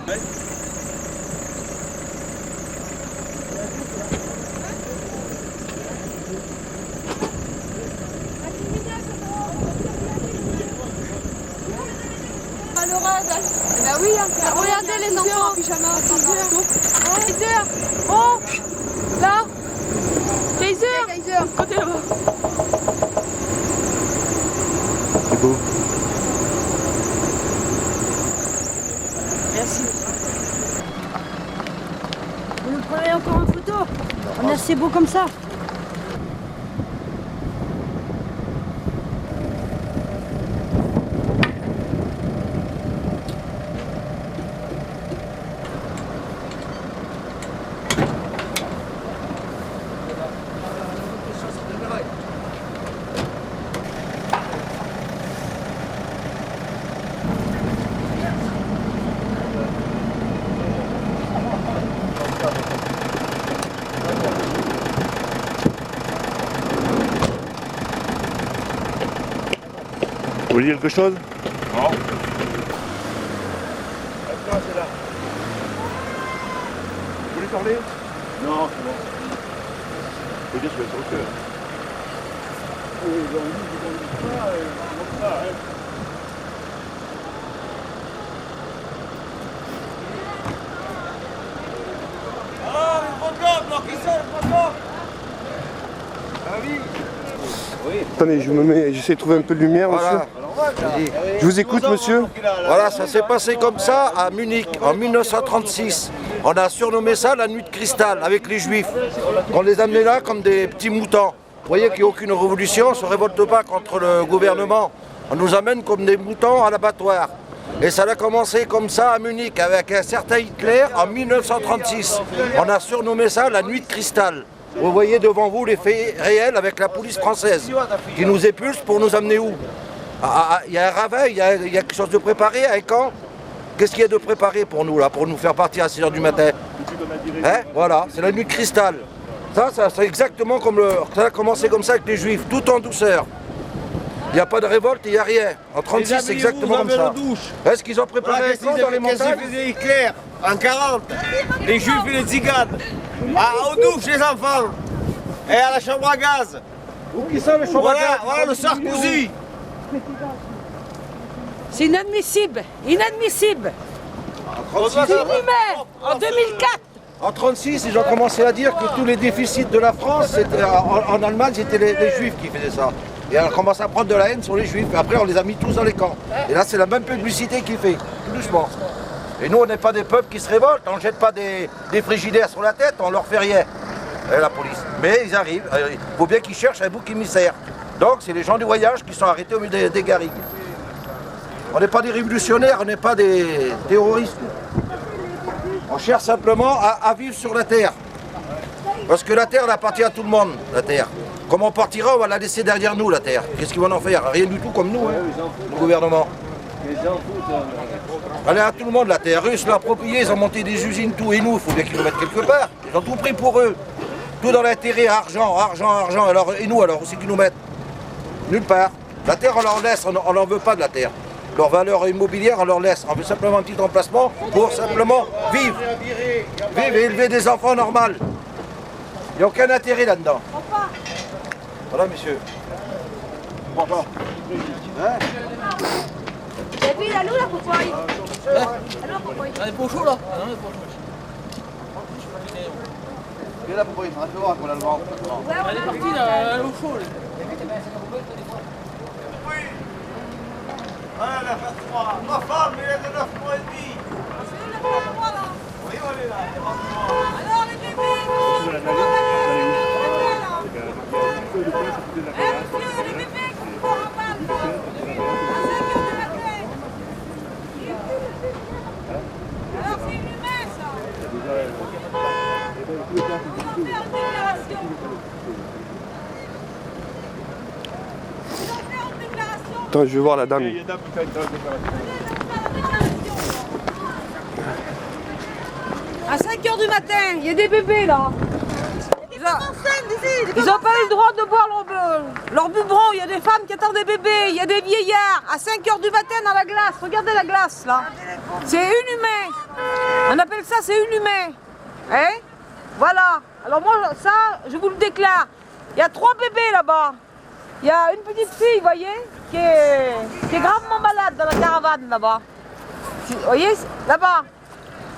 Bah oui, regardez les enfants en pyjama. Kaiser. Oh, là. Kaiser. Côté là-bas. C'est beau. Merci. Vous nous prenez encore en photo? On est assez beau comme ça. Vous voulez dire quelque chose? Non. C'est là. Vous voulez parler? Non, c'est bon. Faut dire ce que c'est sur le cœur. Comme ça, hein. Ah, le protocole, là, qui c'est le protocole? Ah oui. Attendez, j'essaie de trouver un peu de lumière, monsieur. Je vous écoute, monsieur. Voilà, ça s'est passé comme ça à Munich en 1936. On a surnommé ça la nuit de cristal avec les juifs. On les amenait là comme des petits moutons. Vous voyez qu'il n'y a aucune révolution, on ne se révolte pas contre le gouvernement. On nous amène comme des moutons à l'abattoir. Et ça a commencé comme ça à Munich avec un certain Hitler en 1936. On a surnommé ça la nuit de cristal. Vous voyez devant vous les faits réels avec la police française qui nous épulse pour nous amener où? Il y a un ravin, il y a quelque chose de préparé, un camp. Qu'est-ce qu'il y a de préparé pour nous là, pour nous faire partir à 6 h du matin? Hein? Voilà, c'est la nuit de cristal. Ça c'est exactement comme ça a commencé comme ça avec les juifs, tout en douceur. Il n'y a pas de révolte, il n'y a rien. En 36, c'est exactement comme ça. Est-ce qu'ils ont préparé un camp dans les montagnes? Qu'est-ce faisait Hitler en 40? Les juifs et les tziganes. Aux douches, les enfants. Et à la chambre à gaz. Où qui sont les chambres à gaz? Voilà le Sarkozy. C'est inadmissible. Inadmissible. Inhumain. En 2004. En 1936, ils ont commencé à dire que tous les déficits de la France, en Allemagne, c'était les juifs qui faisaient ça. Et on a commencé à prendre de la haine sur les juifs. Et après, on les a mis tous dans les camps. Et là, c'est la même publicité qu'il fait, tout doucement. Et nous, on n'est pas des peuples qui se révoltent. On ne jette pas des frigidaires sur la tête, on leur fait rien. Et la police. Mais ils arrivent. Il faut bien qu'ils cherchent un bouc émissaire. Donc, c'est les gens du voyage qui sont arrêtés au milieu des garrigues. On n'est pas des révolutionnaires, on n'est pas des terroristes. On cherche simplement à vivre sur la terre. Parce que la terre, elle appartient à tout le monde, la terre. Comme on partira, on va la laisser derrière nous, la terre. Qu'est-ce qu'ils vont en faire? Rien du tout comme nous, hein, le gouvernement. Elle est à tout le monde, la terre. Eux, ils se l'ont appropriée, ils ont monté des usines, tout. Et nous, il faut bien qu'ils nous mettent quelque part. Ils ont tout pris pour eux. Tout dans l'intérêt, argent. Alors, et nous, alors, où c'est qu'ils nous mettent? Nulle part. La terre, on leur laisse, on n'en veut pas de la terre. Leur valeur immobilière, on leur laisse. On veut simplement un petit emplacement pour simplement vivre. Vivre et élever des enfants normaux. Il n'y a aucun intérêt là-dedans. Voilà, monsieur. Bonjour. Hein? Et puis, là, nous, là, pourquoi alors, pourquoi On est pour chaud là. Et là, pourquoi il va te voir qu'on a le vent? Elle est partie là, elle est au chaud. Ah, elle a fait froid. Ma femme, elle est de 9 mois et demi. Oui, on est là. Alors, les bébés, alors, c'est inhumain, ça. Ils ont fait une déclaration. Attends, je vais voir la dame. À 5 h du matin, il y a des bébés là. Ils n'ont pas eu le droit de boire leur biberon. Il y a des femmes qui attendent des bébés. Il y a des vieillards à 5 h du matin dans la glace. Regardez la glace là. C'est inhumain. On appelle ça, c'est inhumain. Hein? Voilà. Alors moi, ça, je vous le déclare. Il y a 3 bébés là-bas. Il y a une petite fille, vous voyez, qui est gravement malade dans la caravane là-bas. Vous voyez, là-bas.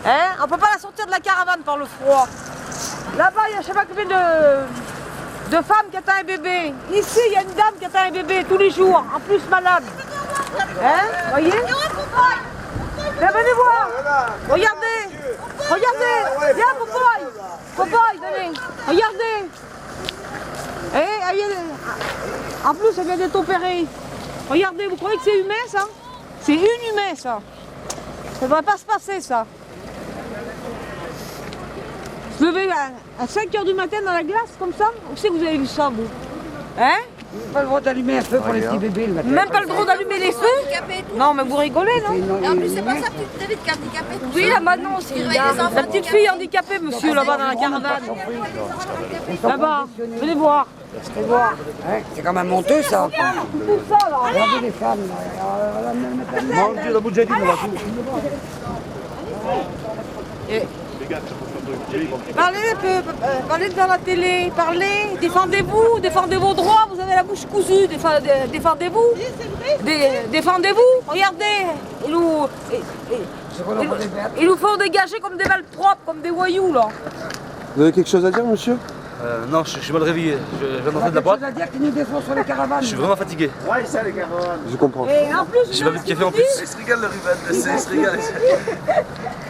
Hein? On ne peut pas la sortir de la caravane par le froid. Là-bas, il y a je sais pas combien de femmes qui attendent un bébé. Ici, il y a une dame qui attend un bébé tous les jours, en plus malade. Hein? Vous voyez? Là, venez voir. Regardez. Regardez. Viens, Popoy. Popoy, venez. Regardez. En plus, elle vient d'être opérée. Regardez, vous croyez que c'est humain, ça? C'est inhumain, ça. Ça ne devrait pas se passer, ça. Se lever à 5 h du matin dans la glace, comme ça? Où c'est que vous avez vu ça, vous? Hein? Pas le droit d'allumer un feu pour les petits bébés le matin. Même pas le droit d'allumer les feux? Non, mais vous rigolez, non? Et en plus, c'est pas sa petite David qui est handicapée. Oui, là-bas, non, c'est la petite fille handicapée, monsieur, là-bas, dans la caravane. Là-bas, venez voir. Hein, c'est quand même honteux ça. Tout ça, là. Regardez les femmes. Parlez un peu, parlez devant la télé, parlez, défendez-vous, défendez vos droits, vous avez la bouche cousue, défendez-vous, défendez-vous, regardez, ils nous font dégager comme des malpropres, comme des voyous là. Vous avez quelque chose à dire, monsieur? Non, je suis mal réveillé. Je viens d'entrer de la boîte. Ça veut dire qu'ils nous défendent sur les caravanes. Je suis vraiment fatigué. Je comprends. Et en plus, J'ai pas vu de café en plus. Il se régale le Ruben, il se régale.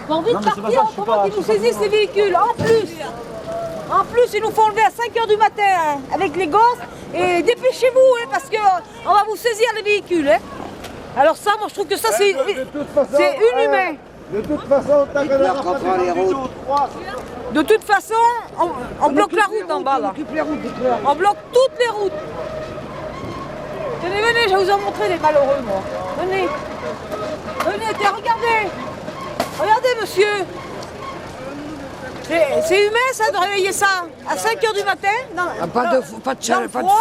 ils ont envie de partir, comment ils nous saisissent les véhicules, en plus, ils nous font lever à 5 h du matin hein, avec les gosses, et dépêchez-vous, hein, parce qu'on va vous saisir les véhicules. Hein. Alors ça, moi je trouve que ça c'est inhumain. De toute façon, t'as que la De toute façon, on bloque la route en bas là. On bloque toutes les routes. Tenez, venez, je vais vous en montrer les malheureux, moi. Venez. Venez, tiens, regardez. Regardez, monsieur. C'est humain, ça, de réveiller ça à 5 h du matin Pas de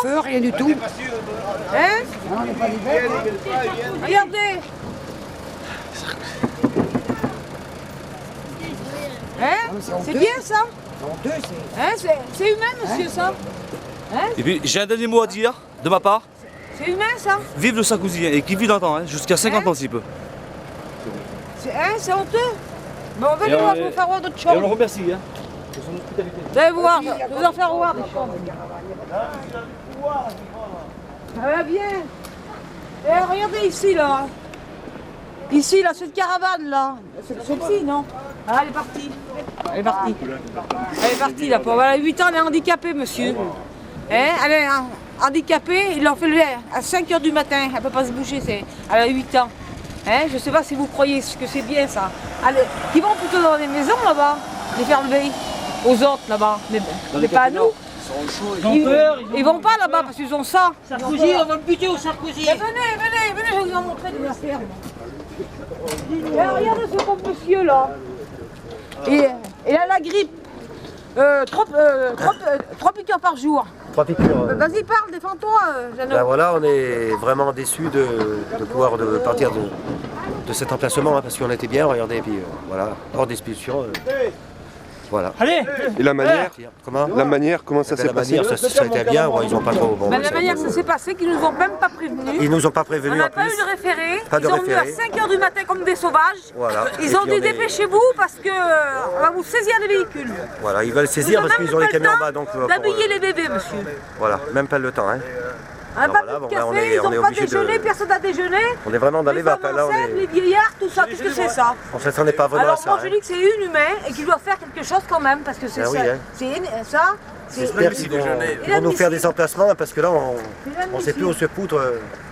feu, rien du tout. Hein? Regardez. Hein? C'est bien, ça? Hein? C'est humain, monsieur, ça? Hein? Et puis j'ai un dernier mot à dire de ma part. C'est humain, ça? Vive le Sarkozy et qui vit dans le temps, hein, jusqu'à 50 ans s'il peut. C'est honteux? Bon, venez voir, je vais vous faire voir d'autres Et on le choses. remercie hein, pour son hospitalité. Vous allez voir, je vais vous en faire voir des choses. Ah va bien. Et regardez ici, là. Ici, là, cette caravane, là. Celle-ci, non? Ah, elle est partie. Elle est partie. Elle est partie, là. Elle a 8 ans, elle est handicapée, monsieur. Hein? Elle est handicapée, ils l'ont fait lever à 5 h du matin. Elle ne peut pas se bouger, elle a 8 ans. Hein? Je ne sais pas si vous croyez que c'est bien, ça. Allez, ils vont plutôt dans les maisons, là-bas, les faire lever aux autres, là-bas. Mais pas à nous. Ils vont pas là-bas parce qu'ils ont ça. Sarkozy, on va le buter au Sarkozy. Mais venez, je vais vous en montrer des affaires. Et regardez ce pauvre monsieur là. Et il a la grippe. 3 piqûres par jour. 3 piqûres. Vas-y, parle, défends-toi, Jeannot. Ben voilà, on est vraiment déçus de pouvoir partir de cet emplacement hein, parce qu'on était bien, regardez, et puis voilà, hors d'expulsion. Voilà. Allez. Et la manière? Comment La manière, comment ça s'est La passé? manière, ça a été bien, ouais, ils n'ont pas trop... Bon, Ben, la manière ça s'est passé, qu'ils nous ont même pas prévenus. Ils nous ont pas On prévenus n'a en pas plus. eu de référé. Pas de Ils sont venus à référé. 5 h du matin comme des sauvages. Voilà. Ils Et ont puis dit on est- dépêchez-vous parce que on va vous saisir les véhicules. Voilà, ils veulent saisir parce qu'ils ont les camions en bas, donc... d'habiller les bébés, monsieur. Voilà, même pas le temps. Hein. On n'a Alors pas voilà, bu bon, de ben, café, on est ils n'ont pas obligé de- déjeuné, personne n'a déjeuné. On est vraiment dans les vapes, femmes là, on enceintes, est... les vieillards, tout ça, qu'est-ce que c'est ça? On s'attendait pas vraiment Alors à ça. moi je hein. dis que c'est inhumain et qu'ils doivent faire quelque chose quand même parce que c'est Ah ça. oui, hein. C'est J'espère qu'ils vont nous faire des emplacements parce que là, on sait plus où se poutre.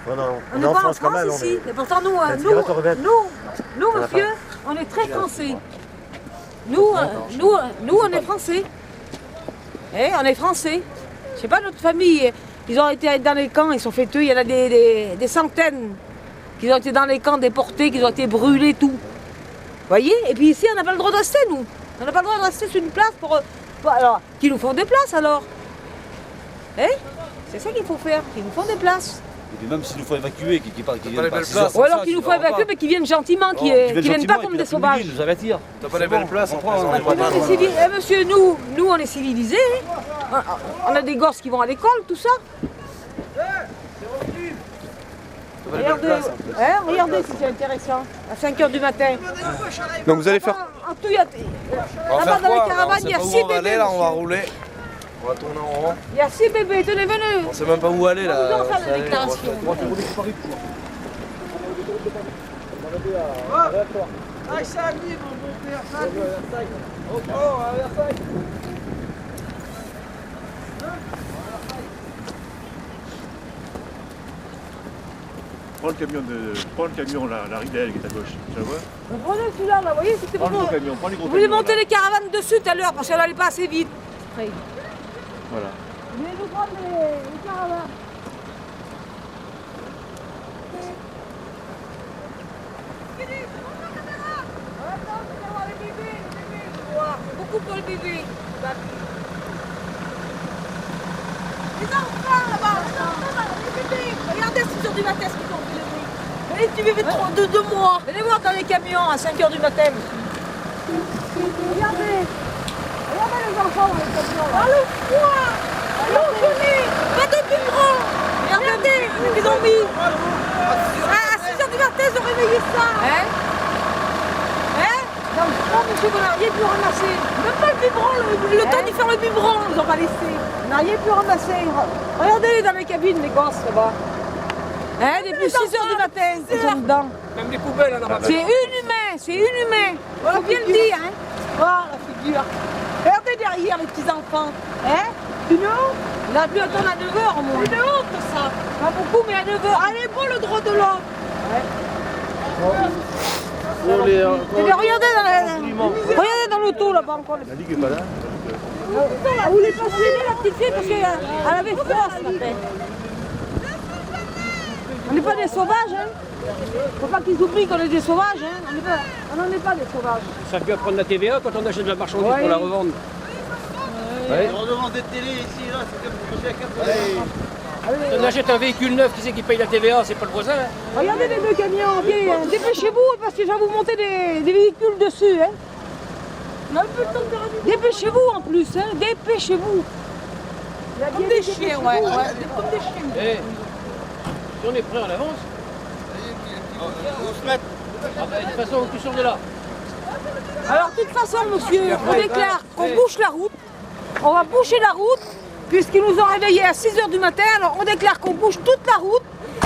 On On est n'est en pas France quand même. ici. Et pourtant nous, La cigarette, on revient. nous monsieur, on est très français. Nous on est français. Eh, on est français. Je sais pas, notre famille, ils ont été dans les camps, ils sont fait tuer. Il y en a des centaines qui ont été dans les camps déportés, qui ont été brûlés, tout. Vous voyez? Et puis ici, on n'a pas le droit de rester, nous. On n'a pas le droit de rester sur une place alors, qu'ils nous font des places, alors. Eh? C'est ça qu'il faut faire, qu'ils nous font des places. Et puis même s'il nous faut évacuer, qui viennent pas à 6 places. heures, Ou alors ça, qu'il nous tu faut verras évacuer, pas. mais qu'ils viennent gentiment, qu'ils viennent pas comme des sauvages. Ils nous avertir. T'as pas les belles places, on prend. Mais non, mais monsieur, nous on est civilisés. Hein. On a des gosses qui vont à l'école, tout ça. Regardez, regardez si c'est intéressant. À 5 h du matin. Donc vous allez faire... En tout, là-bas dans la caravane, il y a 6 On va aller bébés. là, on va monsieur. rouler. On va tourner en rond. Il y a 6 bébés, tenez, venez. On sait même pas où aller Nous là. allons faire la déclaration. Prends le camion, la ridelle qui est à gauche, tu la vois? Vous prenez celui-là, là, vous voyez, c'était Prends pour le vous. gros camion, prends les gros Vous voulez camions. monter là. les caravanes dessus tout à l'heure parce qu'elle n'allait pas assez vite. Après. Voilà. Vous voulez nous prendre les caravanes? Beaucoup pour le bébé. Les enfants là-bas, les bébés. Regardez à 6 h du matin ce qu'ils ont fait le bruit. Les petits bébés de 2 mois. Venez voir dans les camions à 5 h du matin. Regardez. Regardez les enfants dans les camions là. Ah le froid. L'eau gelée. Pas de biberon. Regardez ce qu'ils ont mis. À 6 h du matin ils ont réveillé ça. Hein? Non, monsieur, on n'a rien pu ramasser. Même pas le biberon, le temps d'y faire le biberon, ils n'ont pas laissé. On n'a rien pu ramasser. Regardez dans les cabines, les gosses là-bas. Hein, depuis 6 h du matin, ils sont dedans. Même les poubelles, on en a C'est inhumain, c'est inhumain. Faut bien le dire, hein. Voilà la figure. Regardez derrière les petits-enfants. Hein? Tu nous? Il a plus à tourner à 9 h au moins. C'est une honte ça. Pas beaucoup, mais à 9 h. Allez, bon le droit de l'homme. Mais regardez dans l'auto là-bas encore. La ligue est pas là. Elle voulait pas se lever la petite fille parce qu'elle avait froid ce matin. On n'est pas des sauvages, hein. Faut pas qu'ils oublient qu'on est des sauvages, hein. On n'en est pas des sauvages. Ça peut prendre la TVA quand on achète de la marchandise Ouais. pour la revendre. On demande des télé ici, là, c'est comme On achète un véhicule neuf, qui c'est qui paye la TVA? C'est pas le voisin. Hein. Regardez les deux camions, dépêchez-vous parce que je vais vous monter des véhicules dessus, hein. On a un peu le temps de faire un vidéo. Dépêchez-vous en plus, hein. Dépêchez-vous. Comme des chiens, ouais. Comme des chiens. Eh, si on est prêt en avance, On se met. ah ben, de toute façon, tu sors de là. Alors, de toute façon, monsieur, on déclare qu'on bouche la route. On va boucher la route, puisqu'ils nous ont réveillés à 6 h du matin. Alors, on déclare qu'on bouge toute la route.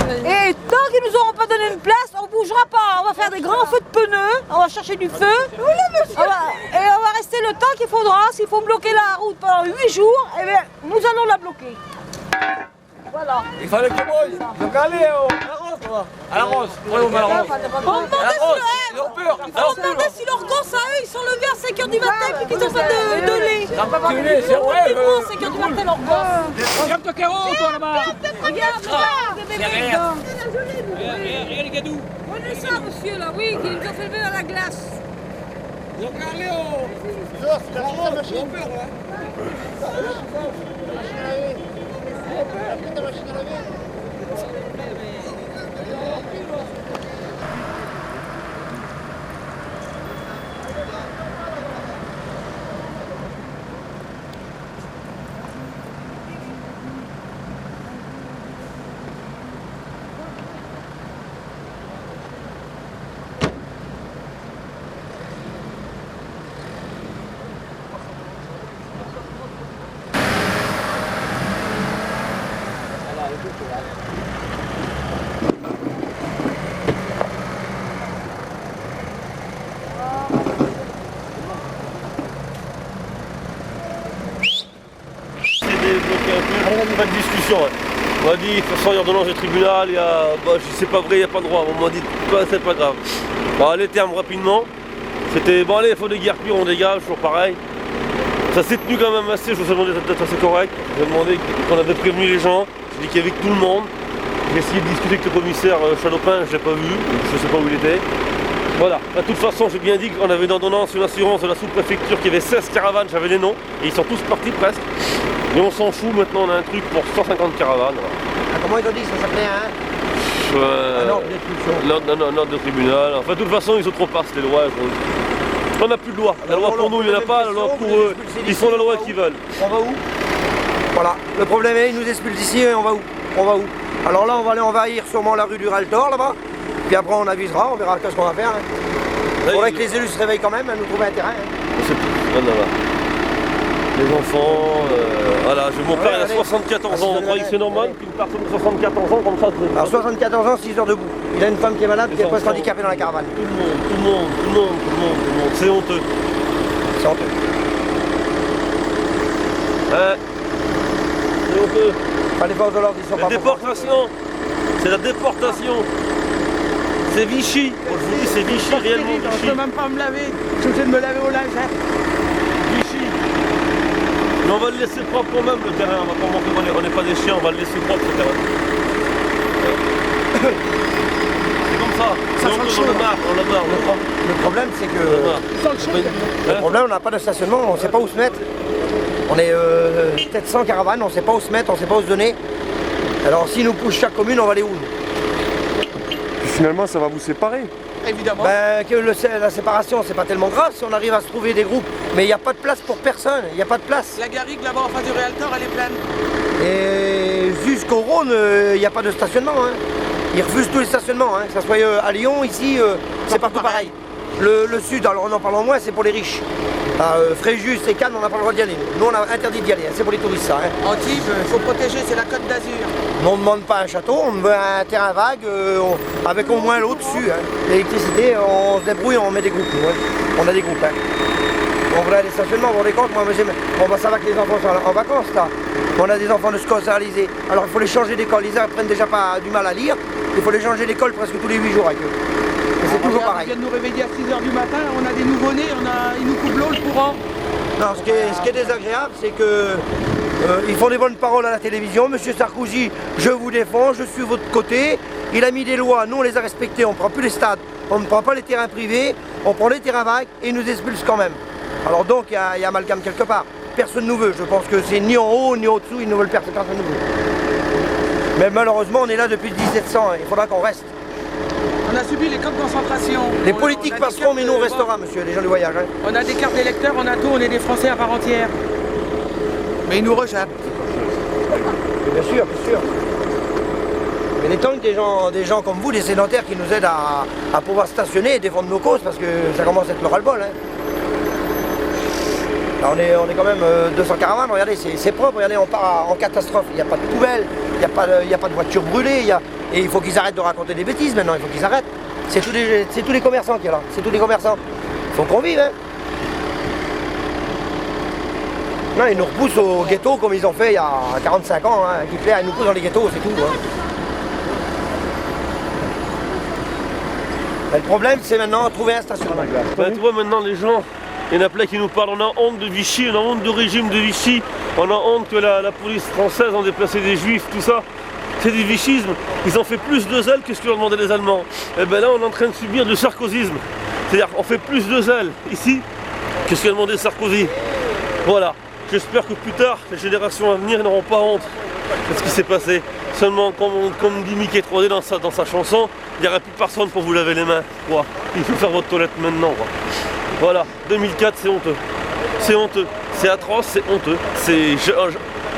Et tant qu'ils nous auront pas donné une place, on bougera pas. On va faire des grands feux de pneus, on va chercher du feu. Et on va rester le temps qu'il faudra. S'il faut bloquer la route pendant 8 jours, eh bien, nous allons la bloquer. Voilà. Il fallait que moi, donc allez à la rose, toi. À la rose. Ouais, on va à la rose. On demandait si leurs gosses à eux, ils sont levés à 5 h du matin puis qu'ils ont pas de lait. C'est vrai, Ils vont à 5 h du matin leurs gosses. regarde ton carreau, toi, là-bas. Regarde ça, des bébés dedans. Regarde les gadous. Prenez ça, monsieur, là, oui, qui nous ont fait lever à la glace. Donc, allez, oh. Pas de discussion. On m'a dit, il faut sortir d'ordonnance du tribunal, il y a, c'est pas vrai, il n'y a pas de droit. On m'a dit, c'est pas grave. Bon, les termes rapidement, c'était, bon allez, il faut des guerres pures, on dégage, toujours pareil. Ça s'est tenu quand même assez, je me suis demandé d'être assez correct. J'ai demandé qu'on avait prévenu les gens, j'ai dit qu'il y avait que tout le monde. J'ai essayé de discuter avec le commissaire Chalopin, je ne l'ai pas vu, je ne sais pas où il était. Voilà, de toute façon j'ai bien dit qu'on avait une ordonnance, une assurance de la sous-préfecture qui avait 16 caravanes, j'avais les noms, et ils sont tous partis presque. Mais on s'en fout, maintenant on a un truc pour 150 caravanes. Voilà. Comment ils ont dit que ça s'appelait, hein? Un ordre d'expulsion. Un ordre de tribunal. Enfin, de toute façon, ils ont trop passé les lois. On n'a plus de loi. La loi pour nous, il n'y en a pas. La loi pour eux, ils font la loi qu'ils veulent. On va où? Voilà. Le problème est, ils nous expulsent d'ici et on va où? On va où? Alors là, on va aller envahir sûrement la rue du Raltor, là-bas. Puis après, on avisera, on verra qu'est-ce qu'on va faire. Il faudrait que les élus se réveillent quand même, nous trouver un terrain. C'est tout. Rien à voir. Les enfants, voilà, mon père il a 74 ans, on croit que c'est normal qu'une personne de 74 ans comme ça. Alors 74 ans, 6 heures debout. Il a une femme qui est malade, qui est presque handicapée dans la caravane. Tout le monde. C'est honteux. C'est honteux. C'est honteux. Enfin, les forces de l'ordre, ils sont La pas déportation, c'est la déportation. C'est Vichy. Je vous dis, c'est Vichy, réellement Vichy. Je peux même pas me laver. Je suis obligé de me laver au linge. Vichy. Mais on va le laisser propre quand même le terrain, on va pas manquer, on n'est pas des chiens, on va le laisser propre ce terrain. C'est comme ça, on a marre. Le problème c'est que le problème on n'a pas de stationnement, on ne sait pas où se mettre. On est peut-être 100 caravanes, on ne sait pas où se mettre, on ne sait pas où se donner. Alors si nous pousse chaque commune, on va aller où? Puis finalement ça va vous séparer. Évidemment. Ben, la séparation, c'est pas tellement grave si on arrive à se trouver des groupes. Mais il n'y a pas de place pour personne, il n'y a pas de place. La garrigue là-bas en face du Realtor, elle est pleine. Et jusqu'au Rhône, il n'y a pas de stationnement. Hein. Ils refusent tous les stationnements, hein. Que ce soit à Lyon, ici, c'est partout pareil. Le sud, alors on en parle moins, c'est pour les riches. Fréjus et Cannes, on n'a pas le droit d'y aller. Nous, on a interdit d'y aller, hein. C'est pour les touristes, ça. Hein. Antibes, il faut protéger, c'est la Côte d'Azur. On ne demande pas un château, on veut un terrain vague avec au moins l'eau dessus. Hein. L'électricité, on se débrouille, on met des groupes. Nous, hein. On a des groupes. Hein. On voulait aller stationnement, vous vous rendez compte, moi, bon, bah, ça va que les enfants sont en vacances, là. On a des enfants de scolarisés. Alors il faut les changer d'école. Ils apprennent déjà pas du mal à lire. Il faut les changer d'école presque tous les 8 jours avec eux. Et c'est toujours pareil. Ils viennent nous réveiller à 6 h du matin, on a des nouveau-nés, ils nous coupent l'eau, le courant. Non, ce qui est désagréable, c'est que ils font des bonnes paroles à la télévision. Monsieur Sarkozy, je vous défends, je suis de votre côté. Il a mis des lois, nous on les a respectées, on ne prend plus les stades, on ne prend pas les terrains privés, on prend les terrains vagues et ils nous expulsent quand même. Alors donc il y a amalgame quelque part. Personne ne nous veut, je pense que c'est ni en haut ni au-dessous, ils ne veulent personne nous veut. Mais malheureusement on est là depuis 1700, il faudra qu'on reste. On a subi les camps de concentration. Les politiques passeront, mais nous on restera, monsieur, les gens du voyage. Hein. On a des cartes d'électeurs, on a tout, on est des Français à part entière. Mais ils nous rejettent. Bien sûr, bien sûr. Mais il est temps que des gens comme vous, des sédentaires, qui nous aident à pouvoir stationner et défendre nos causes, parce que ça commence à être le ras-le-bol. Hein. Là, on est quand même 200 caravanes, regardez, c'est propre, regardez, on part en catastrophe, il n'y a pas de poubelle, il n'y a pas de voiture brûlée, et il faut qu'ils arrêtent de raconter des bêtises maintenant, il faut qu'ils arrêtent. C'est tous les commerçants qui sont là, c'est tous les commerçants. Il faut qu'on vive, hein. Non, ils nous repoussent au ghetto comme ils ont fait il y a 45 ans, hein. Hitler, ils nous poussent dans les ghettos, c'est tout. Hein. Et le problème, c'est maintenant trouver un stationnement. Ben, tu vois, maintenant, les gens, il y en a plein qui nous parlent, on a honte de Vichy, on a honte du régime de Vichy, on a honte que la police française a déplacé des juifs, tout ça. C'est du vichisme. Ils ont fait plus de zèle que ce que leur demandaient les Allemands. Et bien là, on est en train de subir du sarkozysme. C'est-à-dire qu'on fait plus de zèle ici que ce que demandait Sarkozy. Voilà. J'espère que plus tard, les générations à venir n'auront pas honte de ce qui s'est passé. Seulement, comme dit Mickey 3D dans sa chanson, il n'y aurait plus personne pour vous laver les mains. Quoi. Il faut faire votre toilette maintenant. Quoi. Voilà. 2004, c'est honteux. C'est honteux. C'est atroce, c'est honteux.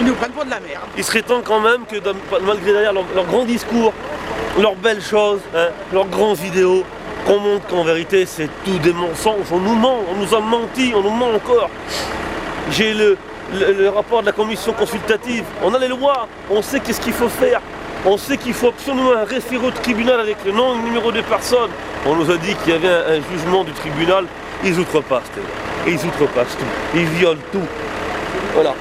Ils nous prennent pour de la merde. Il serait temps quand même que, malgré derrière leurs grands discours, leurs belles choses, hein, leurs grandes vidéos, qu'on montre qu'en vérité c'est tout des mensonges. On nous ment, on nous a menti, on nous ment encore. J'ai le rapport de la commission consultative, on a les lois, on sait qu'est-ce qu'il faut faire. On sait qu'il faut absolument un référé au tribunal avec le nom et le numéro des personnes. On nous a dit qu'il y avait un jugement du tribunal, ils outrepassent. Et ils outrepassent tout, ils violent tout. Voilà.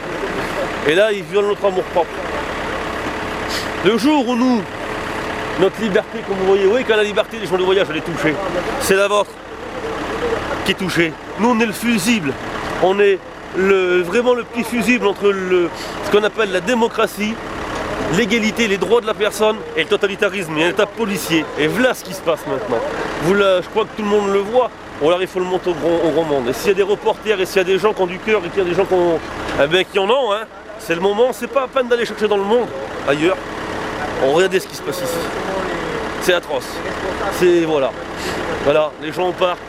Et là, ils violent notre amour propre. Le jour où nous, notre liberté, comme vous voyez, oui, quand la liberté des gens de voyage, elle est touchée. C'est la vôtre qui est touchée. Nous, on est le fusible. On est vraiment le petit fusible entre ce qu'on appelle la démocratie, l'égalité, les droits de la personne et le totalitarisme et l'État policier. Et voilà ce qui se passe maintenant. Je crois que tout le monde le voit. Bon, alors il faut le montrer au grand monde. Et s'il y a des reporters et s'il y a des gens qui ont du cœur et qu'il y a des gens qui en ont, hein, c'est le moment, c'est pas à peine d'aller chercher dans le monde, ailleurs. Regardez ce qui se passe ici. C'est atroce. C'est voilà. Voilà, les gens partent.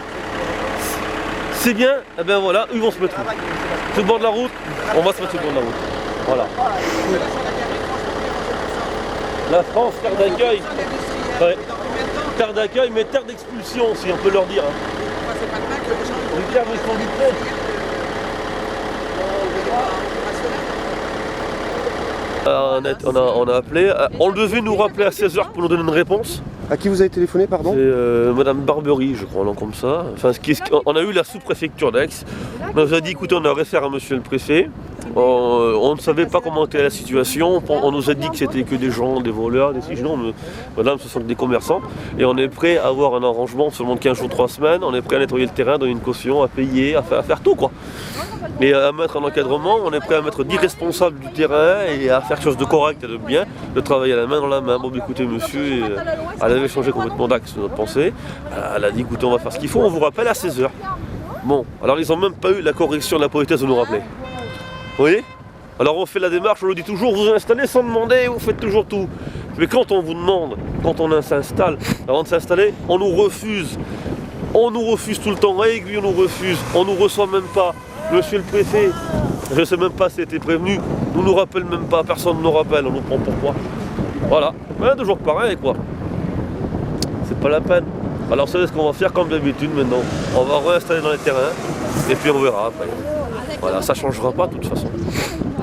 C'est bien, et bien voilà, ils vont se mettre où? Sur le bord de la route, on va se mettre sur le bord de la route. Voilà. La France, terre d'accueil. Ouais. Terre d'accueil, mais terre d'expulsion, si on peut leur dire. Une terre de conduite. On a appelé. On devait nous rappeler à 16h pour nous donner une réponse. À qui vous avez téléphoné, pardon? C'est Madame Barbery, je crois, non comme ça. Enfin, on a eu la sous-préfecture d'Aix. On nous a dit, écoutez, on a référé à monsieur le préfet. On ne savait pas comment était la situation. On nous a dit que c'était que des gens, des voleurs, des signaux. Madame, ce sont des commerçants. Et on est prêt à avoir un arrangement seulement de 15 jours, 3 semaines. On est prêt à nettoyer le terrain, donner une caution, à payer, à faire tout, quoi. Et à mettre un encadrement, on est prêt à mettre 10 responsables du terrain et à faire quelque chose de correct et de bien, de travailler à la main dans la main. Bon, écoutez, monsieur, elle avait changé complètement d'axe de notre pensée. Elle a dit, écoutez, on va faire ce qu'il faut, on vous rappelle à 16h. Bon, alors ils n'ont même pas eu la correction de la politesse de nous rappeler. Vous voyez? Alors on fait la démarche, on le dit toujours, vous installez sans demander, vous faites toujours tout. Mais quand on vous demande, quand on s'installe, avant de s'installer, on nous refuse. On nous refuse tout le temps, régulier, on nous refuse, on nous reçoit même pas. Monsieur le préfet, je ne sais même pas si c'était prévenu, nous nous rappelle même pas, personne ne nous rappelle, on nous prend pourquoi. Voilà, ouais, toujours pareil quoi. C'est pas la peine. Alors vous savez ce qu'on va faire comme d'habitude maintenant. On va réinstaller dans les terrains et puis on verra après. Voilà, ça changera pas de toute façon.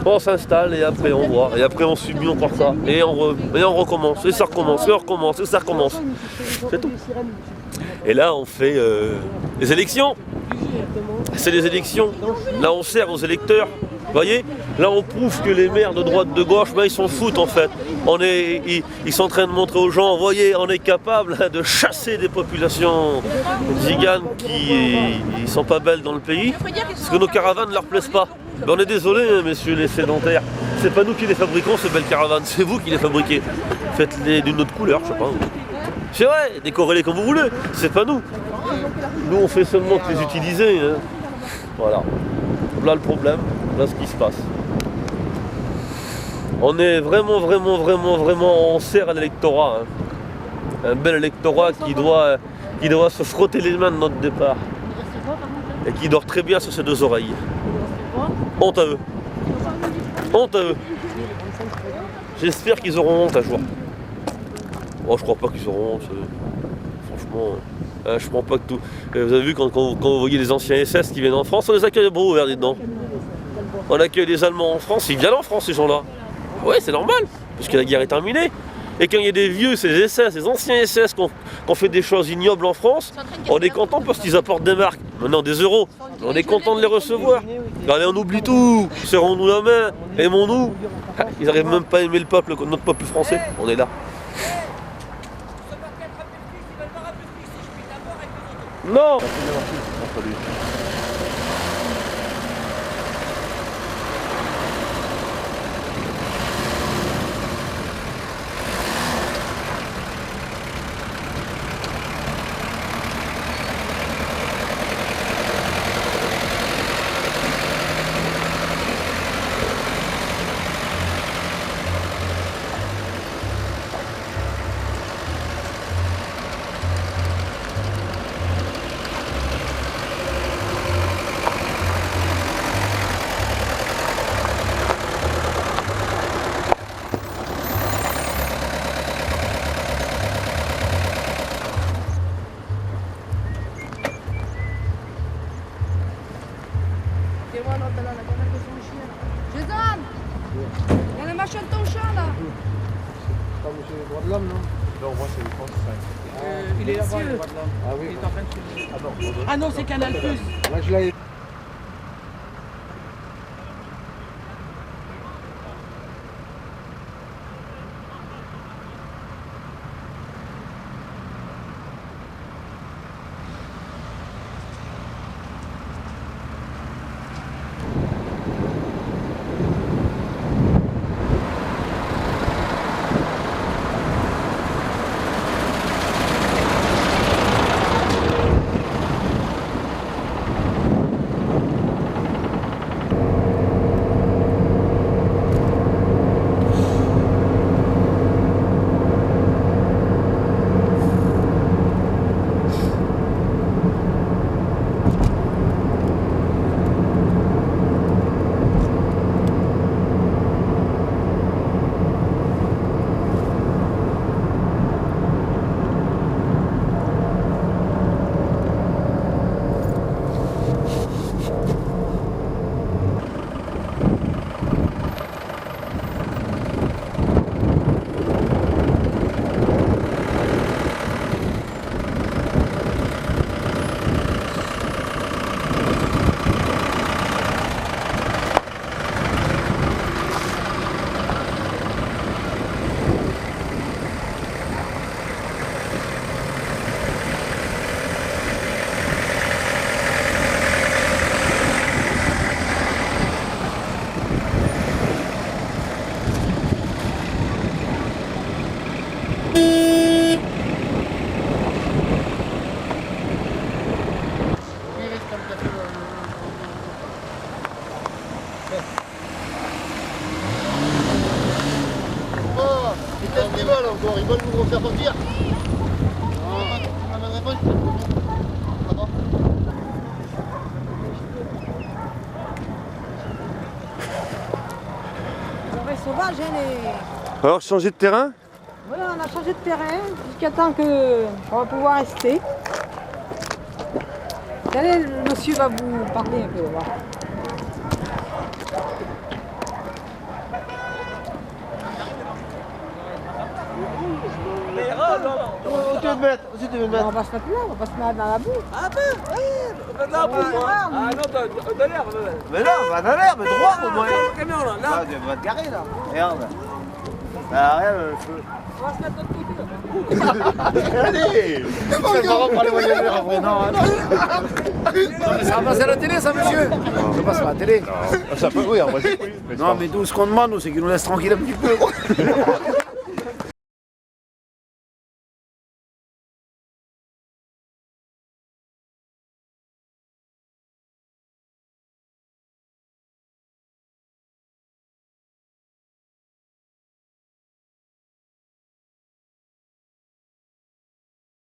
On s'installe et après on voit, et après on subit encore ça, et on recommence, et ça recommence, et on recommence, et ça recommence. C'est tout. Et là on fait les élections. C'est les élections. Là on sert aux électeurs. Vous voyez? Là on prouve que les maires de droite, de gauche, ben, ils s'en foutent en fait. Ils sont en train de montrer aux gens, vous voyez, on est capable de chasser des populations ziganes qui ne sont pas belles dans le pays, parce que nos caravanes ne leur plaisent pas. Ben, on est désolé, hein, messieurs les sédentaires, c'est pas nous qui les fabriquons ces belles caravanes, c'est vous qui les fabriquez. Faites-les d'une autre couleur, je sais pas. C'est vrai, décorez-les comme vous voulez, c'est pas nous. Nous on fait seulement que les utiliser. Hein. Voilà. Voilà le problème, voilà ce qui se passe. On est vraiment, on sert à l'électorat. Hein. Un bel électorat qui doit se frotter les mains de notre départ. Et qui dort très bien sur ses deux oreilles. Honte à eux. Honte à eux. J'espère qu'ils auront honte un jour. Oh, je crois pas qu'ils auront honte. Franchement, je prends pas que tout. Vous avez vu quand vous voyez les anciens SS qui viennent en France, on les accueille à bras ouverts, dites donc. On accueille les Allemands en France, ils viennent en France ces gens-là. Ouais, c'est normal, parce que la guerre est terminée. Et quand il y a des vieux, ces SS, ces anciens SS qui ont fait des choses ignobles en France, on est content parce qu'ils apportent des marques, maintenant des euros. On est content de les recevoir. Allez, on oublie tout, serrons-nous la main, aimons-nous. Ils n'arrivent même pas à aimer le peuple, notre peuple français, on est là. Non. Il est là-bas, le droit de l'homme. Ah oui. Il est en train de filmer. Ah non, c'est Canal+. Là, je l'avais. C'est sauvage, hein, les... Alors, changer de terrain? Voilà, on a changé de terrain jusqu'à temps qu'on va pouvoir rester. Allez, le monsieur va vous parler un peu. Là. Où tu veux te mettre? Où tu veux te mettre? On va se mettre là, on va se mettre dans la boue. Ah ben, oui, dans l'air. Mais non, va dans l'air, mais droit au moins. Camion là, là. Tu vas te garer là. Regarde. Ah, regarde le feu. On va se mettre de l'autre côté. Allez! C'est marrant pour les voyageurs après, non, ça va passer à la télé, ça, monsieur? Ça passe à la télé. Ça peut, oui, en vrai. Non, mais tout ce qu'on demande, c'est qu'ils nous laissent tranquille un petit peu.